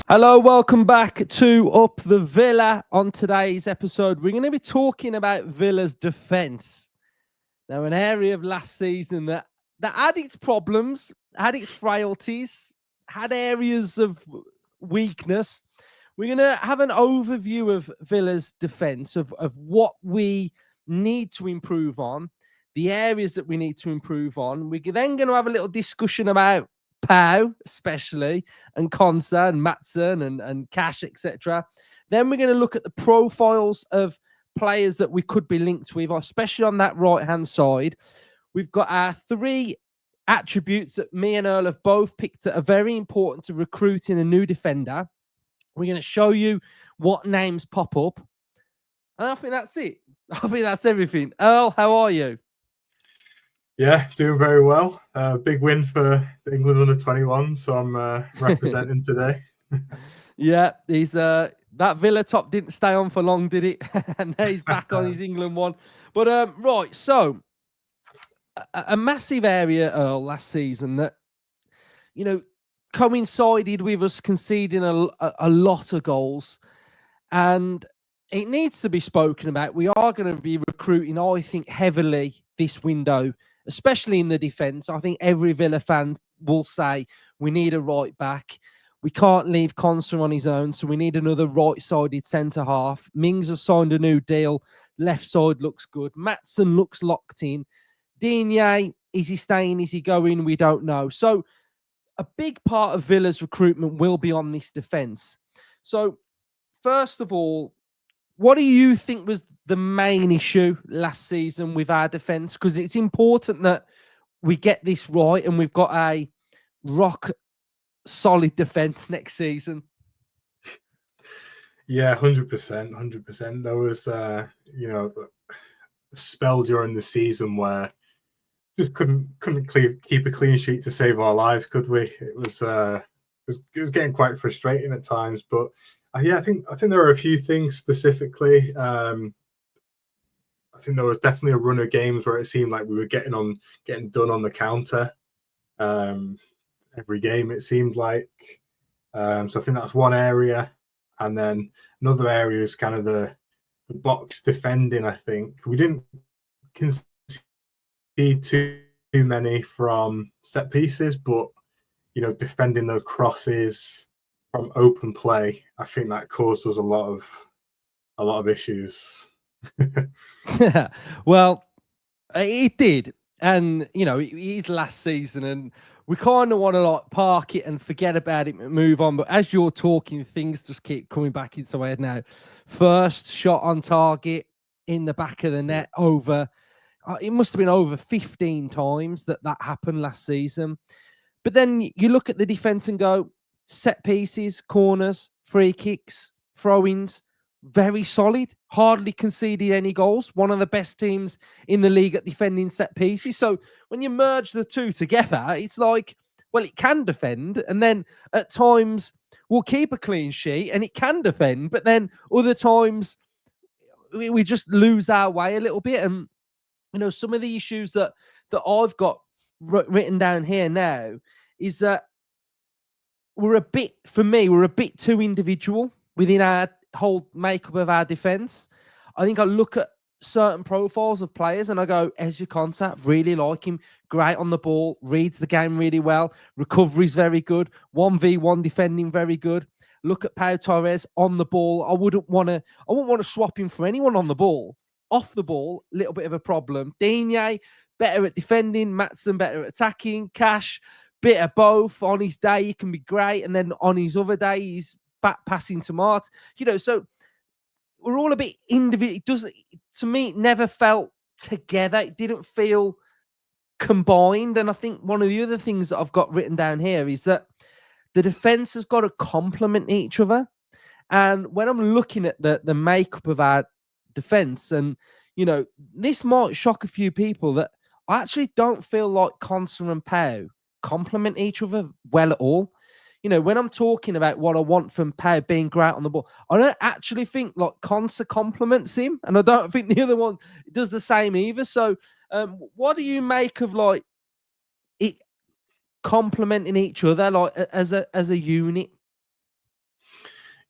Hello, welcome back to Up the Villa. On today's episode, we're going to be talking about Villa's defence. Now, an area of last season that had its problems, had its frailties, had areas of weakness. We're going to have an overview of Villa's defence, of what we need to improve on, the areas that we need to improve on. We're then going to have a little discussion about Pau, especially, and Konsa and Matson and Cash, etc. Then we're going to look at the profiles of players that we could be linked with, especially on that right-hand side. We've got our three attributes that me and Earl have both picked that are very important to recruiting a new defender. We're going to show you what names pop up. And I think that's it. I think that's everything. Earl, how are you? Yeah, doing very well. Big win for England under 21, so I'm representing today. Yeah, he's that Villa top didn't stay on for long, did it? And now he's back on his England one. But right, so a massive area, Earl, last season that coincided with us conceding a lot of goals, and it needs to be spoken about. We are going to be recruiting, I think, heavily this window, especially in the defence. I think every Villa fan will say we need a right back. We can't leave Konsa on his own, so we need another right-sided centre-half. Mings has signed a new deal. Left side looks good. Matson looks locked in. Digne, is he staying? Is he going? We don't know. So a big part of Villa's recruitment will be on this defence. So first of all, what do you think was the main issue last season with our defence? Because it's important that we get this right and we've got a rock solid defence next season. Yeah, 100%. There was, a spell during the season where just couldn't keep a clean sheet to save our lives, could we? It was getting quite frustrating at times, but yeah, I think there are a few things specifically. I think there was definitely a run of games where it seemed like we were getting done on the counter. Every game it seemed like. So I think that's one area, and then another area is kind of the box defending. I think we didn't concede too many from set pieces, but defending those crosses from open play, I think that caused us a lot of issues. Well, it did. And, he's last season and we kind of want to park it and forget about it and move on. But as you're talking, things just keep coming back into my head now. First shot on target in the back of the net over, it must have been over 15 times that happened last season. But then you look at the defense and go, set pieces, corners, free kicks, throw-ins, very solid, hardly conceded any goals. One of the best teams in the league at defending set pieces. So when you merge the two together, it's like, well, it can defend. And then at times we'll keep a clean sheet and it can defend. But then other times we just lose our way a little bit. And, some of the issues that I've got written down here now is that we're a bit too individual within our whole makeup of our defense. I think I look at certain profiles of players and I go, Ezra Konsa, really like him, great on the ball, reads the game really well, recovery's very good, 1v1 defending very good. Look at Pau Torres on the ball. I wouldn't want to swap him for anyone on the ball. Off the ball, little bit of a problem. Digne, better at defending, Matson better at attacking, Cash, bit of both. On his day, he can be great, and then on his other day, he's back passing to Mart. So we're all a bit individual. It doesn't, to me, it never felt together. It didn't feel combined. And I think one of the other things that I've got written down here is that the defense has got to complement each other. And when I'm looking at the makeup of our defense, and this might shock a few people, that I actually don't feel like Konsa and Pau complement each other well at all. When I'm talking about what I want from Pau being great on the ball, I don't actually think like Konsa complements him, and I don't think the other one does the same either. So what do you make of like it complementing each other, like as a unit?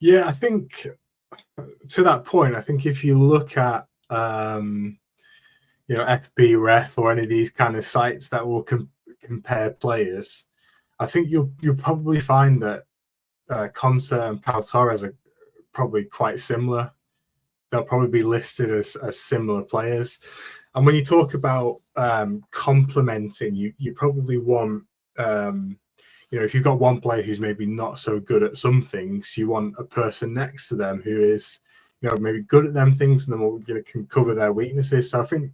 Yeah, I think to that point, I think if you look at FB Ref or any of these kind of sites that will compare players, I think you'll probably find that Konsa and Pau Torres are probably quite similar. They'll probably be listed as similar players. And when you talk about complementing, you probably want, if you've got one player who's maybe not so good at some things, you want a person next to them who is, maybe good at them things, and then can cover their weaknesses. So I think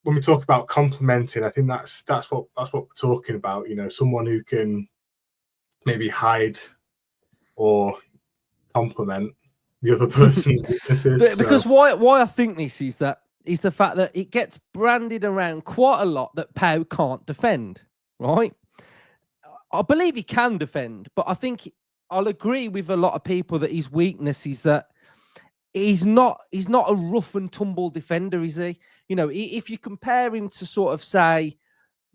when we talk about complementing, I think that's what we're talking about. Someone who can maybe hide or complement the other person's weaknesses. Because why I think this is the fact that it gets branded around quite a lot that Pau can't defend, right? I believe he can defend, but I think I'll agree with a lot of people that his weakness is that he's not a rough and tumble defender, is he? If you compare him to sort of, say,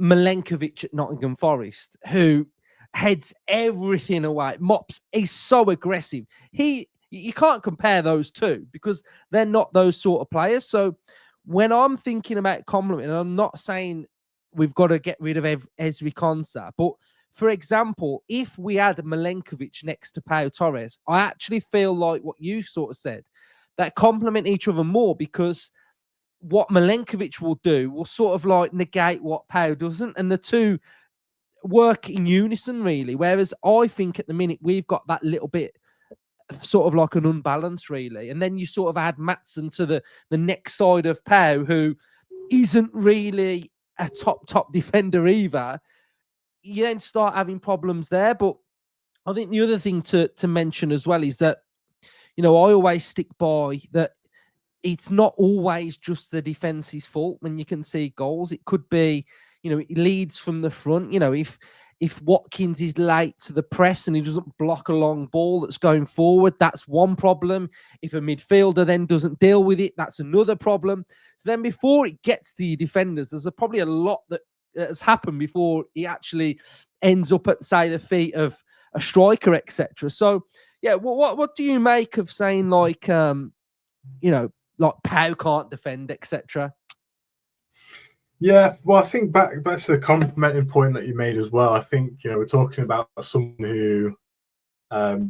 Milenkovic at Nottingham Forest, who heads everything away, mops, he's so aggressive. You can't compare those two because they're not those sort of players. So when I'm thinking about complimenting, I'm not saying we've got to get rid of Ezri Konsa, but for example, if we had Milenkovic next to Pau Torres, I actually feel like what you sort of said, that complement each other more, because what Milenkovic will do will sort of like negate what Pau doesn't, and the two work in unison, really. Whereas I think at the minute we've got that little bit sort of like an unbalance, really. And then you sort of add Matson to the next side of Pau, who isn't really a top defender either. You then start having problems there. But I think the other thing to mention as well is that, I always stick by that it's not always just the defense's fault when you can see goals. It could be, it leads from the front. If Watkins is late to the press and he doesn't block a long ball that's going forward, that's one problem. If a midfielder then doesn't deal with it, that's another problem. So then before it gets to your defenders, there's probably a lot that has happened before he actually ends up at, say, the feet of a striker, etc. So, yeah, what do you make of saying like, like Pau can't defend, etc.? Yeah, well, I think back to the complimenting point that you made as well. I think we're talking about someone who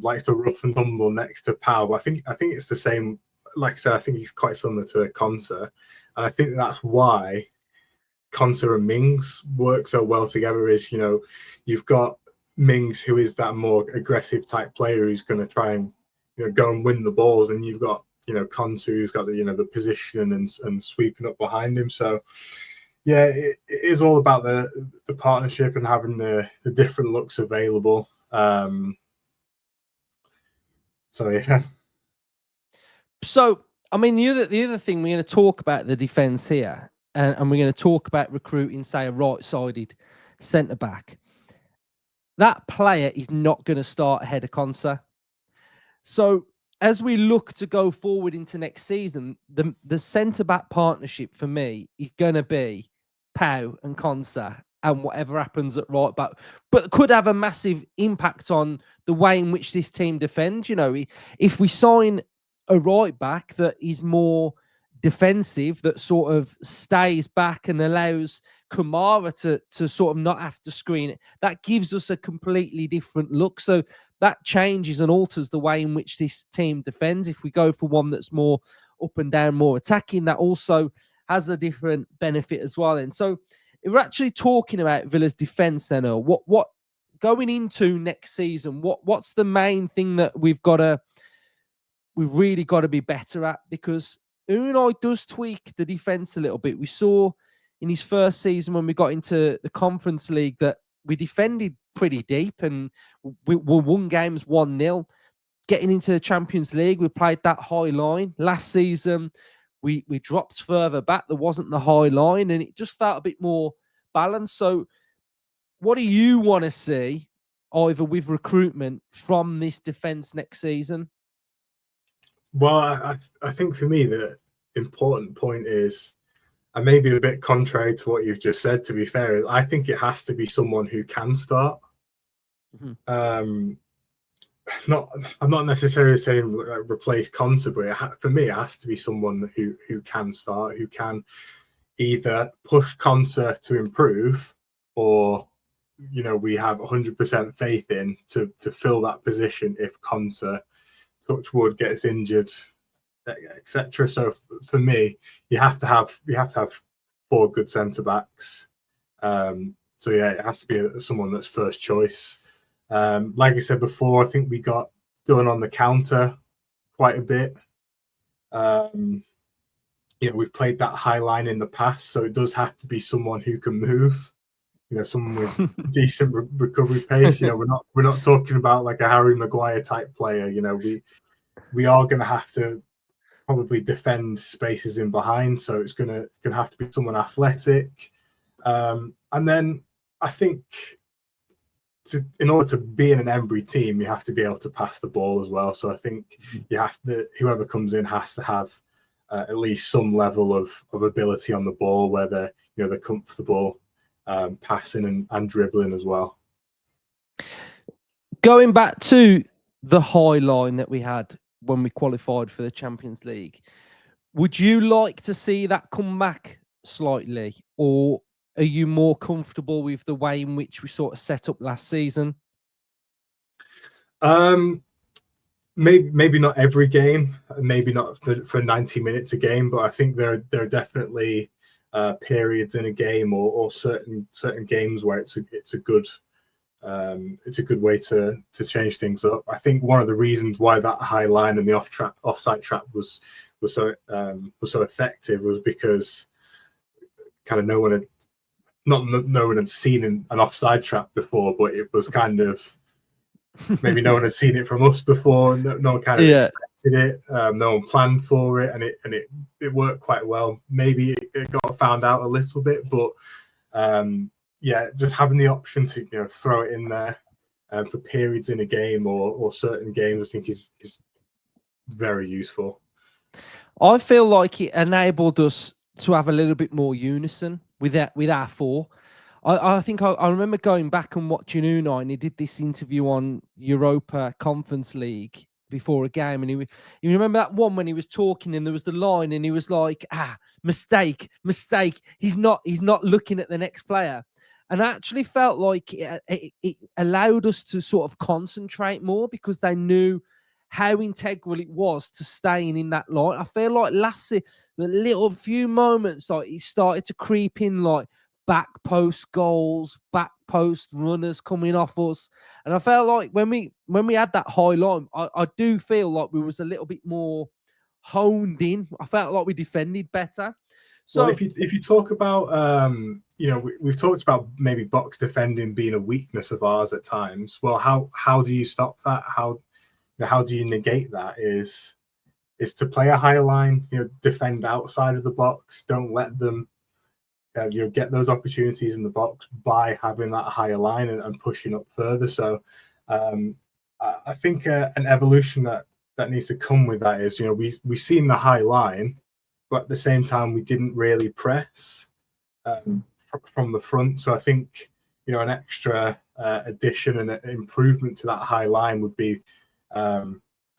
likes to rough and tumble next to Pau. But I think it's the same. Like I said, I think he's quite similar to Konsa, and I think that's why Konsa and Mings work so well together. Is you've got Mings, who is that more aggressive type player who's going to try and go and win the balls, and you've got Konsa, who's got the position and sweeping up behind him. So yeah, it is all about the partnership and having the different looks available. So yeah. So I mean, the other thing, we're going to talk about the defense here, and we're going to talk about recruiting, say, a right-sided centre back. That player is not going to start ahead of Konsa. So as we look to go forward into next season, the centre-back partnership for me is going to be Pau and Konsa, and whatever happens at right back, but could have a massive impact on the way in which this team defends. If we sign a right back that is more defensive, that sort of stays back and allows Kamara to sort of not have to screen it, that gives us a completely different look. So that changes and alters the way in which this team defends. If we go for one that's more up and down, more attacking, that also has a different benefit as well. And so if we're actually talking about Villa's defense, then what going into next season, what's the main thing that we've really got to be better at? Because Unai does tweak the defense a little bit. We saw in his first season when we got into the Conference League that we defended pretty deep and we won games 1-0. Getting into the Champions League, we played that high line. Last season, we dropped further back. There wasn't the high line, and it just felt a bit more balanced. So what do you want to see, either with recruitment, from this defence next season? Well, I think for me, the important point is, and maybe a bit contrary to what you've just said, to be fair, I think it has to be someone who can start. Mm-hmm. I'm not necessarily saying replace Conte, but for me, it has to be someone who can start, who can either push Conte to improve, or we have 100% faith in to fill that position if Conte, touch wood, gets injured, etc. So for me, you have to have 4 good centre backs. So yeah, it has to be someone that's first choice. Like I said before, I think we got done on the counter quite a bit. We've played that high line in the past, so it does have to be someone who can move. Someone with decent recovery pace. We're not talking about like a Harry Maguire type player. We are going to have to probably defend spaces in behind, so it's gonna have to be someone athletic. And then I think in order to be in an Embry team, you have to be able to pass the ball as well. So I think whoever comes in has to have at least some level of ability on the ball, where they're comfortable passing and dribbling as well. Going back to the high line that we had when we qualified for the Champions League, would you like to see that come back slightly, or are you more comfortable with the way in which we sort of set up last season? Maybe not every game, maybe not for 90 minutes a game, but I think there are definitely periods in a game or certain games where it's a good way to change things up. I think one of the reasons why that high line and the offside trap was so effective was because kind of no one had seen an offside trap before, but it was kind of maybe no one had seen it from us before. No one kind of expected it. No one planned for it, and it worked quite well. Maybe it got found out a little bit, but just having the option to throw it in there for periods in a game or certain games, I think is very useful. I feel like it enabled us to have a little bit more unison with our 4. I think I remember going back and watching Unai, and he did this interview on Europa Conference League before a game, and you remember that one when he was talking and there was the line and he was like, mistake, he's not looking at the next player. And I actually felt like it allowed us to sort of concentrate more, because they knew how integral it was to staying in that line. I feel like last year, the few moments, like he started to creep in, like back post goals, back post runners coming off us. And I felt like when we had that high line, I do feel like we was a little bit more honed in. I felt like we defended better. So if you talk about we've talked about maybe box defending being a weakness of ours at times. Well, how do you stop that? How do you negate that? Is to play a higher line, defend outside of the box. Don't let them get those opportunities in the box by having that higher line and pushing up further. So I think an evolution that needs to come with that is, we've seen the high line, but at the same time we didn't really press from the front. So I think an extra addition and an improvement to that high line would be, I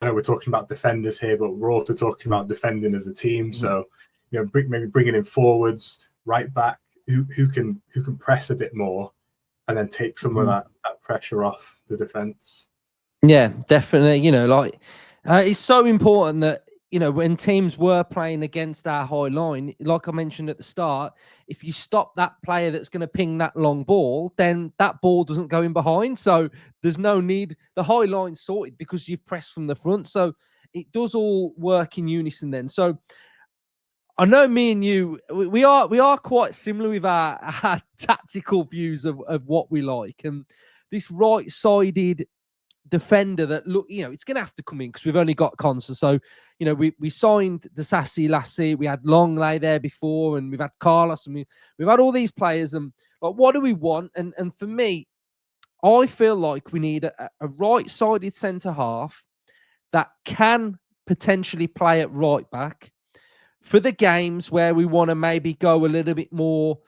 know we're talking about defenders here, but we're also talking about defending as a team. So maybe bringing in forwards, right back, who can press a bit more, and then take some of that pressure off the defense. Yeah, definitely. It's so important that when teams were playing against our high line, like I mentioned at the start, if you stop that player that's going to ping that long ball, then that ball doesn't go in behind. So there's no need. The high line's sorted because you've pressed from the front. So it does all work in unison then. So I know me and you, we are quite similar with our tactical views of what we like. And this right-sided defender that it's going to have to come in because we've only got Consa. So we signed Disasi last year. We had Longley there before, and we've had Carlos, and we've had all these players. And what do we want? And for me, I feel like we need a right-sided centre half that can potentially play at right back for the games where we want to maybe go a little bit more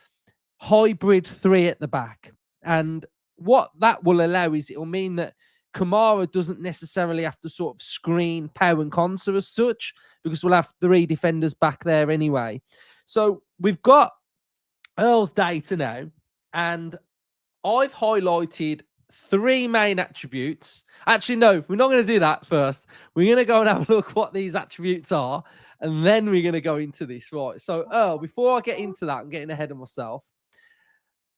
hybrid 3 at the back. And what that will allow is it'll mean that Kamara doesn't necessarily have to sort of screen Pau and Konsa as such, because we'll have 3 defenders back there anyway. So we've got Earl's data now, and I've highlighted 3 main attributes. Actually, no, we're not going to do that first. We're going to go and have a look what these attributes are, and then we're going to go into this. Right. So, Earl, before I get into that, I'm getting ahead of myself.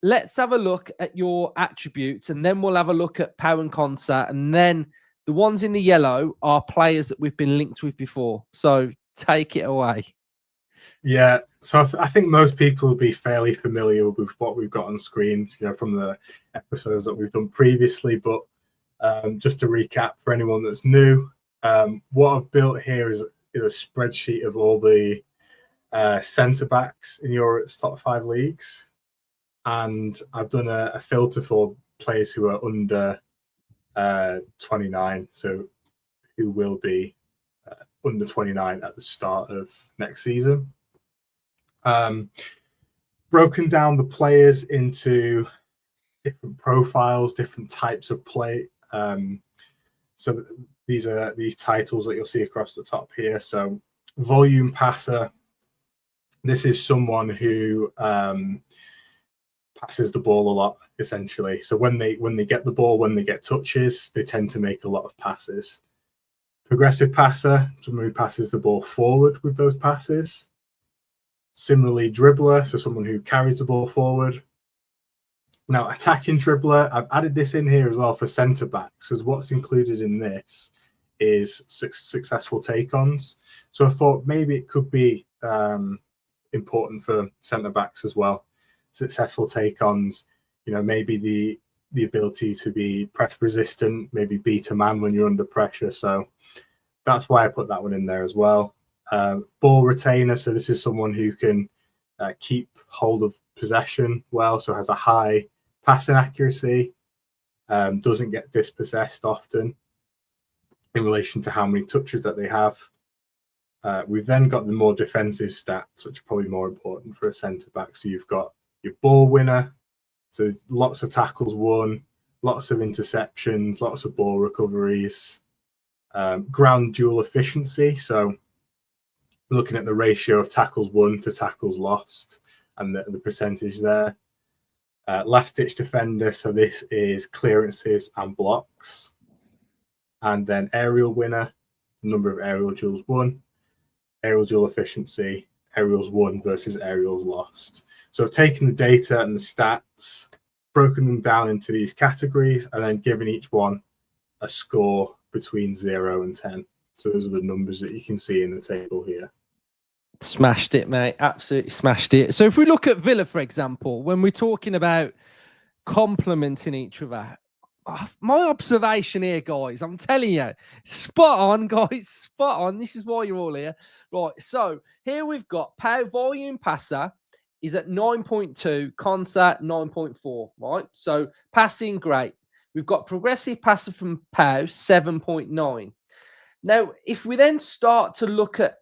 Let's have a look at your attributes, and then we'll have a look at Pau and Konsa, and then the ones in the yellow are players that we've been linked with before. So take it away. Yeah, so I think most people will be fairly familiar with what we've got on screen, from the episodes that we've done previously. But just to recap for anyone that's new, what I've built here is a spreadsheet of all the centre backs in Europe's top 5 leagues, and I've done a filter for players who are under 29, so who will be under 29 at the start of next season. Broken down the players into different profiles, different types of play. So these are these titles that you'll see across the top here. So volume passer. This is someone who passes the ball a lot, essentially. So when they get the ball, when they get touches, they tend to make a lot of passes. Progressive passer, someone who passes the ball forward with those passes. Similarly, dribbler, so someone who carries the ball forward. Now, attacking dribbler, I've added this in here as well for centre backs, because what's included in this is successful take-ons. So I thought maybe it could be important for centre backs as well. Successful take-ons, maybe the ability to be press resistant, maybe beat a man when you're under pressure. So that's why I put that one in there as well. Ball retainer, so this is someone who can keep hold of possession well, so has a high passing accuracy, doesn't get dispossessed often in relation to how many touches that they have. We've then got the more defensive stats, which are probably more important for a centre back. So you've got your ball winner, so lots of tackles won, lots of interceptions, lots of ball recoveries, ground duel efficiency, so looking at the ratio of tackles won to tackles lost and the percentage there. Last-ditch defender, so this is clearances and blocks. And then aerial winner, number of aerial duels won, aerial duel efficiency, aerials won versus aerials lost. So I've taken the data and the stats, broken them down into these categories, and then given each one a score between 0 and 10. So those are the numbers that you can see in the table here. Smashed it, mate. Absolutely smashed it. So if we look at Villa, for example, when we're talking about complementing each other, my observation here, guys, I'm telling you, spot on, guys, spot on. This is why you're all here. Right, so here we've got Pau volume passer is at 9.2, Konsa 9.4, right? So passing, great. We've got progressive passer from Pau, 7.9. Now, if we then start to look at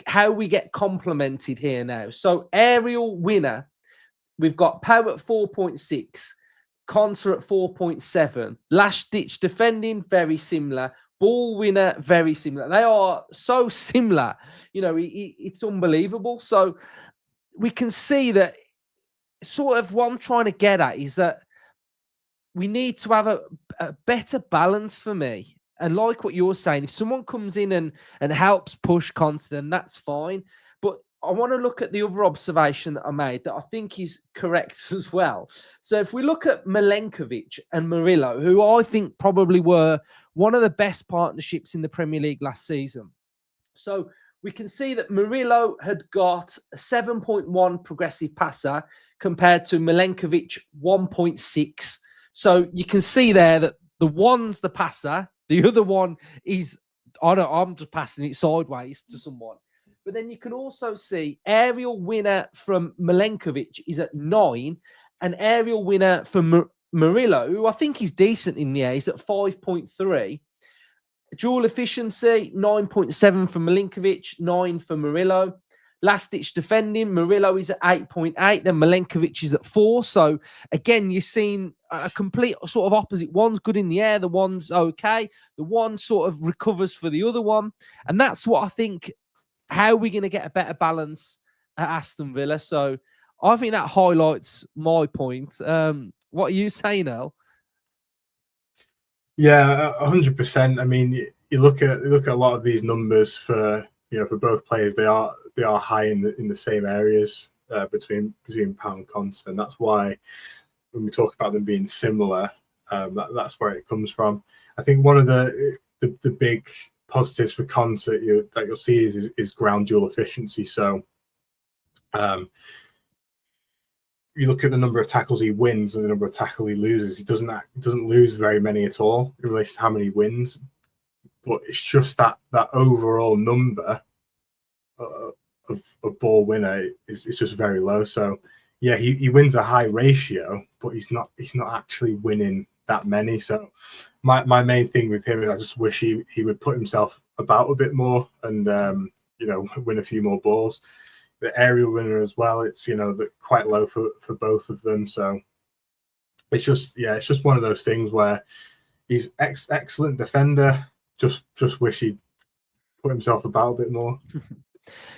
how we get complemented here now. So aerial winner, we've got Pau at 4.6, Konsa at 4.7. Last ditch defending, very similar. Ball winner, very similar. They are so similar. It's unbelievable. So we can see that sort of what I'm trying to get at is that we need to have a better balance for me. And like what you're saying, if someone comes in and helps push Konsa, then that's fine. But I want to look at the other observation that I made that I think is correct as well. So if we look at Milenkovic and Murillo, who I think probably were one of the best partnerships in the Premier League last season. So we can see that Murillo had got a 7.1 progressive passer compared to Milenkovic 1.6. So you can see there that the one's the passer, the other one is, I'm just passing it sideways to someone. But then you can also see aerial winner from Milenkovic is at 9, and aerial winner for Murillo, who I think is decent in the air, is at 5.3. Dual efficiency, 9.7 for Milenkovic, 9 for Murillo. last-ditch defending. Murillo is at 8.8. Then Milenkovic is at 4. So, again, you're seeing a complete sort of opposite. One's good in the air. The one's okay. The one sort of recovers for the other one. And that's what I think, how are we going to get a better balance at Aston Villa? So, I think that highlights my point. What are you saying, Earl? Yeah, 100%. I mean, you look at a lot of these numbers for for both players. They are high in the same areas between Pau and Konsa, and that's why when we talk about them being similar, that's where it comes from. I think one of the big positives for Konsa that you'll see is ground duel efficiency. So, you look at the number of tackles he wins and the number of tackles he loses. He doesn't lose very many at all in relation to how many he wins. But it's just that overall number of ball winner is just very low. So yeah, he wins a high ratio, but he's not actually winning that many. So my main thing with him is I just wish he would put himself about a bit more and win a few more balls. The aerial winner as well, it's quite low for both of them. So it's just one of those things where he's excellent defender. Just wish he'd put himself about a bit more.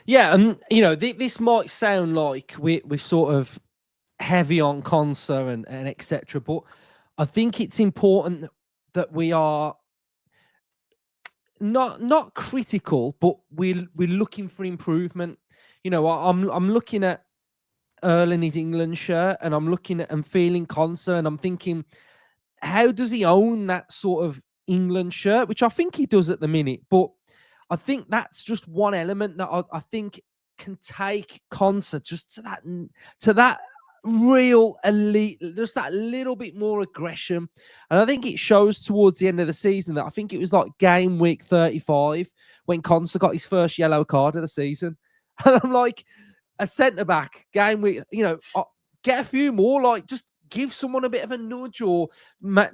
Yeah, and this might sound like we're sort of heavy on Konsa and etc. But I think it's important that we are not critical, but we're looking for improvement. I'm looking at Earl in his England shirt, and I'm looking at and feeling Konsa, and I'm thinking, how does he own that sort of England shirt? Which I think he does at the minute, but I think that's just one element that I think can take Konsa just to that real elite, just that little bit more aggression. And I think it shows towards the end of the season that I think it was like game week 35 when Konsa got his first yellow card of the season. And I'm like, a centre-back game week, get a few more, like just give someone a bit of a nudge or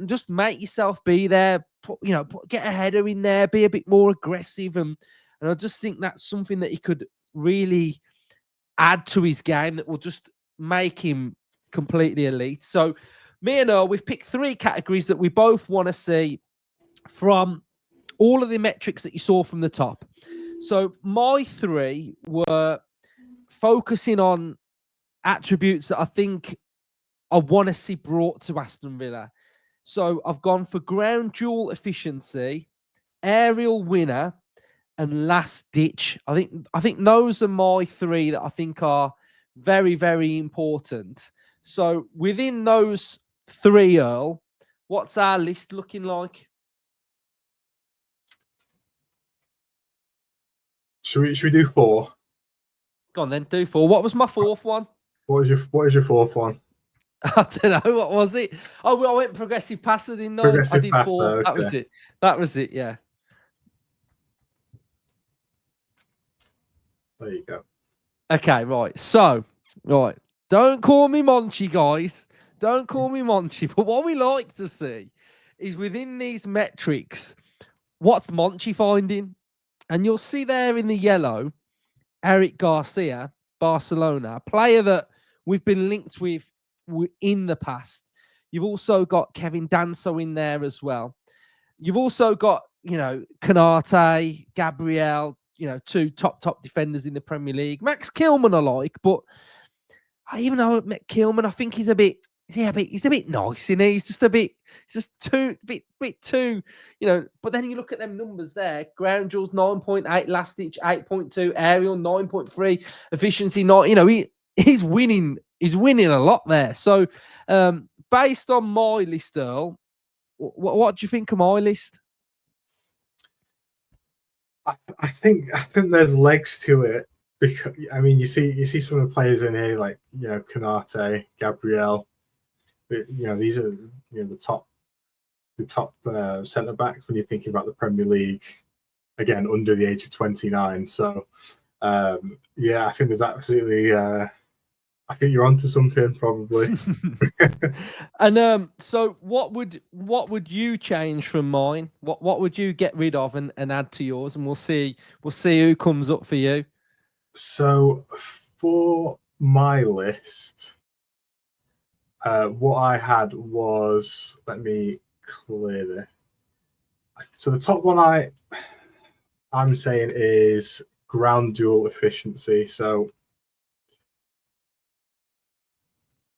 just make yourself be there, get a header in there, be a bit more aggressive. And I just think that's something that he could really add to his game that will just make him completely elite. So me and Earl, we've picked 3 categories that we both want to see from all of the metrics that you saw from the top. So my 3 were focusing on attributes that I think I want to see brought to Aston Villa. So I've gone for ground duel efficiency, aerial winner, and last ditch. I think those are my 3 that I think are very, very important. So within those 3, Earl, what's our list looking like? Should we do 4? Go on then, do 4. What was my 4th one? What is your 4th one? I don't know. What was it? Oh, well, I went progressive passer, didn't I? Progressive I did passer, 4. okay. That was it. Yeah. There you go. Okay, right. So, right. Don't call me Monchi, guys. Don't call me Monchi. But what we like to see is within these metrics, what's Monchi finding? And you'll see there in the yellow, Eric Garcia, Barcelona, a player that we've been linked with in the past. You've also got Kevin Danso in there as well. You've also got, Canate, Gabriel, 2 top defenders in the Premier League. Max Kilman I like, but even though I met Kilman, I think he's a bit nice, He's just a bit, too, But then you look at them numbers there: ground duels 9.8, last ditch 8.2, aerial 9.3, efficiency 9. He's winning. He's winning a lot there. So, based on my list, Earl, what do you think of my list? I think there's legs to it, because you see some of the players in here like Canate, Gabriel. These are the top centre backs when you're thinking about the Premier League. Again, under the age of 29. So I think there's absolutely. I think you're onto something, probably. And so what would you change from mine? What would you get rid of and add to yours? And we'll see who comes up for you. So for my list, what I had was, let me clear it. So the top one I'm saying is ground duel efficiency. So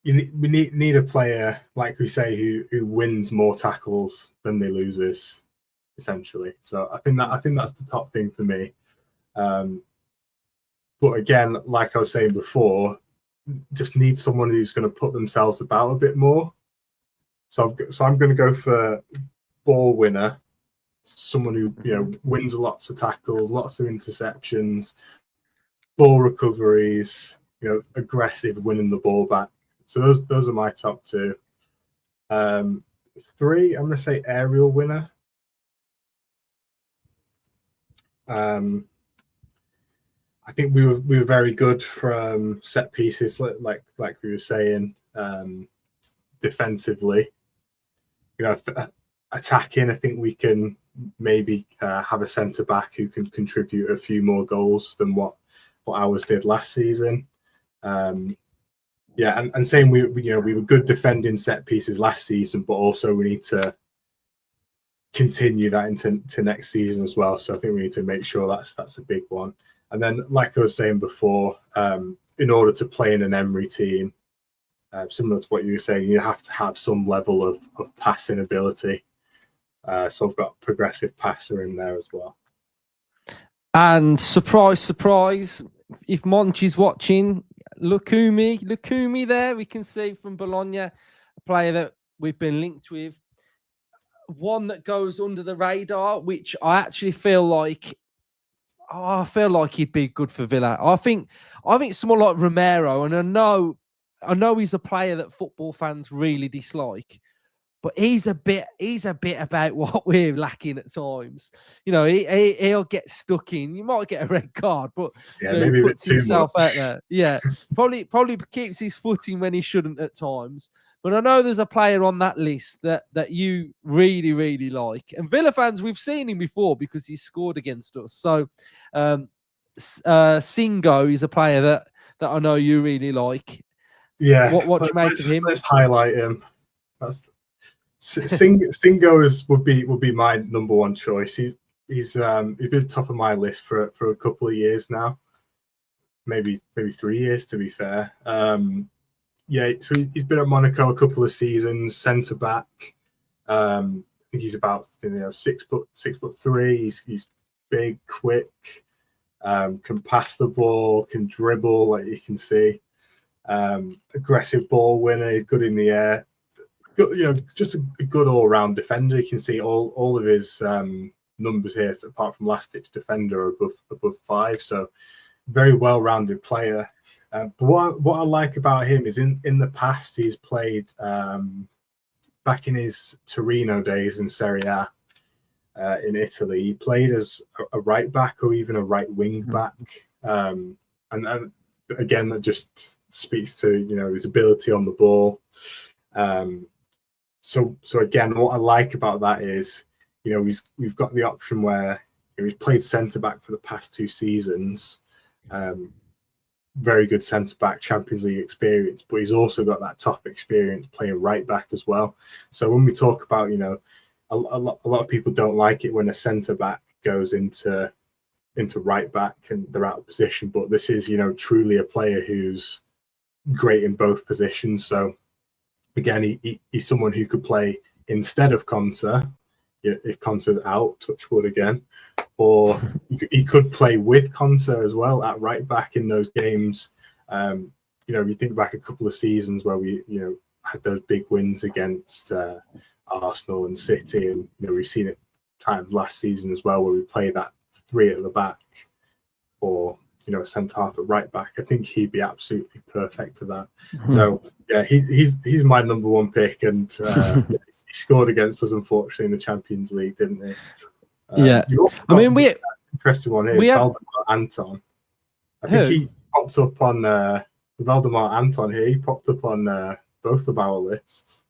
we need a player, like we say, who wins more tackles than they loses, essentially. So I think that's the top thing for me. But again, like I was saying before, just need someone who's going to put themselves about a bit more. So I'm going to go for ball winner, someone who wins lots of tackles, lots of interceptions, ball recoveries, aggressive, winning the ball back. So those are my top two. 3, I'm going to say aerial winner. I think we were very good from set pieces, like we were saying, defensively. Attacking, I think we can maybe have a centre back who can contribute a few more goals than what ours did last season. And same, we were good defending set pieces last season, but also we need to continue that into next season as well. So I think we need to make sure that's a big one. And then, like I was saying before, in order to play in an Emery team, similar to what you were saying, you have to have some level of passing ability. So I've got progressive passer in there as well. And surprise, surprise, if Monchi's watching, Lukumi there, we can see from Bologna, a player that we've been linked with. One that goes under the radar, which I actually feel like he'd be good for Villa. I think someone like Romero, and I know he's a player that football fans really dislike, but he's a bit about what we're lacking at times. He'll get stuck in. You might get a red card, but maybe he a bit puts too himself much out there. Yeah, probably keeps his footing when he shouldn't at times. But I know there's a player on that list that you really, really like. And Villa fans, we've seen him before because he scored against us. So Singo is a player that I know you really like. Yeah, what do you make of him? Let's highlight him. Singo would be my number one choice. He's been top of my list for a couple of years now, maybe 3 years to be fair. So he's been at Monaco a couple of seasons, centre back. I think he's about 6'3". He's big, quick, can pass the ball, can dribble, like you can see. Aggressive ball winner. He's good in the air. Good, just a good all-round defender. You can see all of his numbers here, apart from last-ditch defender, are above 5. So very well-rounded player. But what I like about him is in the past he's played back in his Torino days in Serie A in Italy. He played as a right back or even a right wing back, and again that just speaks to his ability on the ball. So again, what I like about that is we've got the option where he's played centre back for the past 2 seasons. Very good centre back, Champions League experience, but he's also got that top experience playing right back as well. So when we talk about, a lot of people don't like it when a centre back goes into right back and they're out of position, but this is, truly a player who's great in both positions. So again, he's someone who could play instead of Konsa, if Konsa's out, touch wood again, or he could play with Konsa as well at right back in those games. You think back a couple of seasons where we, had those big wins against Arsenal and City, and we've seen it times last season as well where we play that 3 at the back, or a centre half at right back. I think he'd be absolutely perfect for that. So yeah, he's my number one pick, and he scored against us unfortunately in the Champions League, didn't he? I mean, we interesting one here. Valdemar Anton. I think he popped up on Valdemar Anton here. He popped up on both of our lists.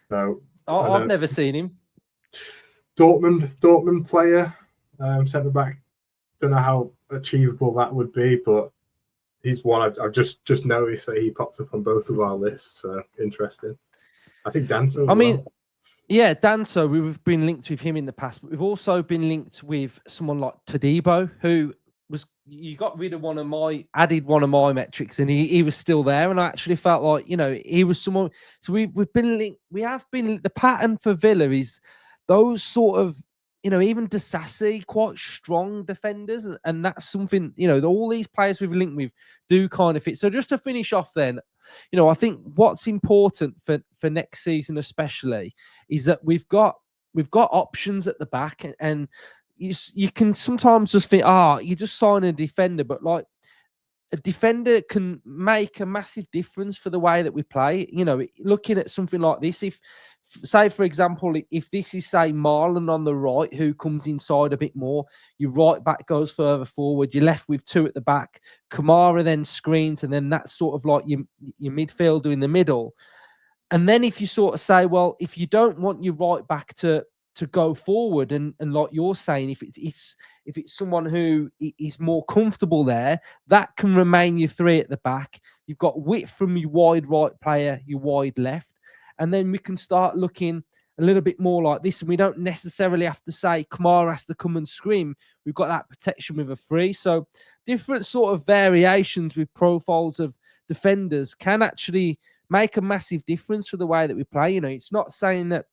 So I've never seen him. Dortmund player, centre back. Don't know achievable that would be, but he's one I've just noticed that he pops up on both of our lists. So interesting. I think Danso as well. Yeah, Danso, we've been linked with him in the past, but we've also been linked with someone like Todibo, who you got rid of added one of my metrics, and he was still there, and I actually felt like, he was someone. So we've been linked. We have been, the pattern for Villa is those sort of, even Disasi, quite strong defenders, and that's something, all these players we've linked with do kind of fit. So just to finish off then, I think what's important for next season especially is that we've got options at the back, and you can sometimes just think, you just sign a defender, but like a defender can make a massive difference for the way that we play. Looking at something like this, if say, for example, if this is, say, Marlon on the right, who comes inside a bit more, your right back goes further forward, you're left with two at the back, Kamara then screens, and then that's sort of like your midfielder in the middle. And then if you sort of say, well, if you don't want your right back to go forward, and like you're saying, if it's someone who is more comfortable there, that can remain your three at the back. You've got width from your wide right player, your wide left. And then we can start looking a little bit more like this. And we don't necessarily have to say Kamara has to come and scream. We've got that protection with a three. So different sort of variations with profiles of defenders can actually make a massive difference for the way that we play. It's not saying that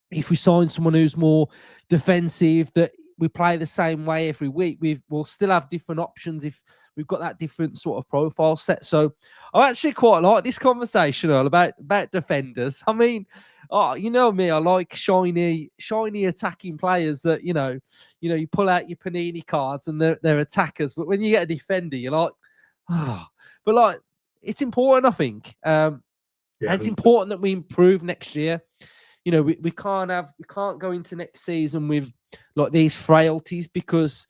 if we sign someone who's more defensive, that we play the same way every week. We'll still have different options if we've got that different sort of profile set. So I actually quite like this conversation, Earl, about defenders. I mean, you know me, I like shiny attacking players that, you pull out your Panini cards and they're attackers. But when you get a defender, you're like, but like, it's important, I think. And it's important that we improve next year. We can't go into next season with like these frailties, because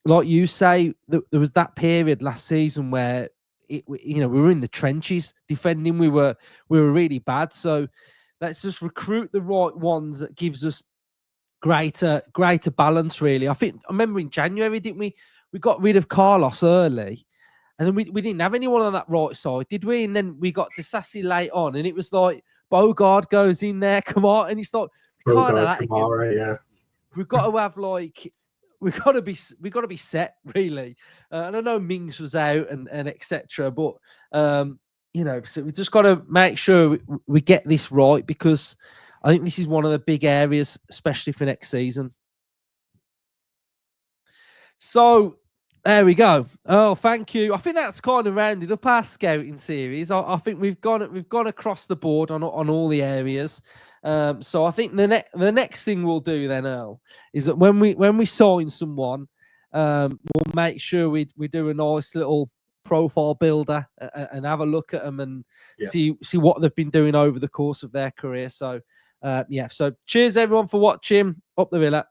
like you say, there was that period last season where we were in the trenches defending. We were really bad. So let's just recruit the right ones that gives us greater balance, really. I remember in January, didn't we? We got rid of Carlos early, and then we didn't have anyone on that right side, did we? And then we got Disasi late on, and it was like Bogard goes in there, come on, and it's like, we can't have that Kamara, again. yeah. We've got to have we've got to be set, really. And I know Mings was out and etc. But so we just got to make sure we get this right, because I think this is one of the big areas, especially for next season. So there we go. Oh, thank you. I think that's kind of rounded up our scouting series. I think we've gone across the board on all the areas. So I think the next thing we'll do then, Earl, is that when we sign someone, we'll make sure we do a nice little profile builder and have a look at them and see what they've been doing over the course of their career. So So cheers everyone for watching. Up the Villa.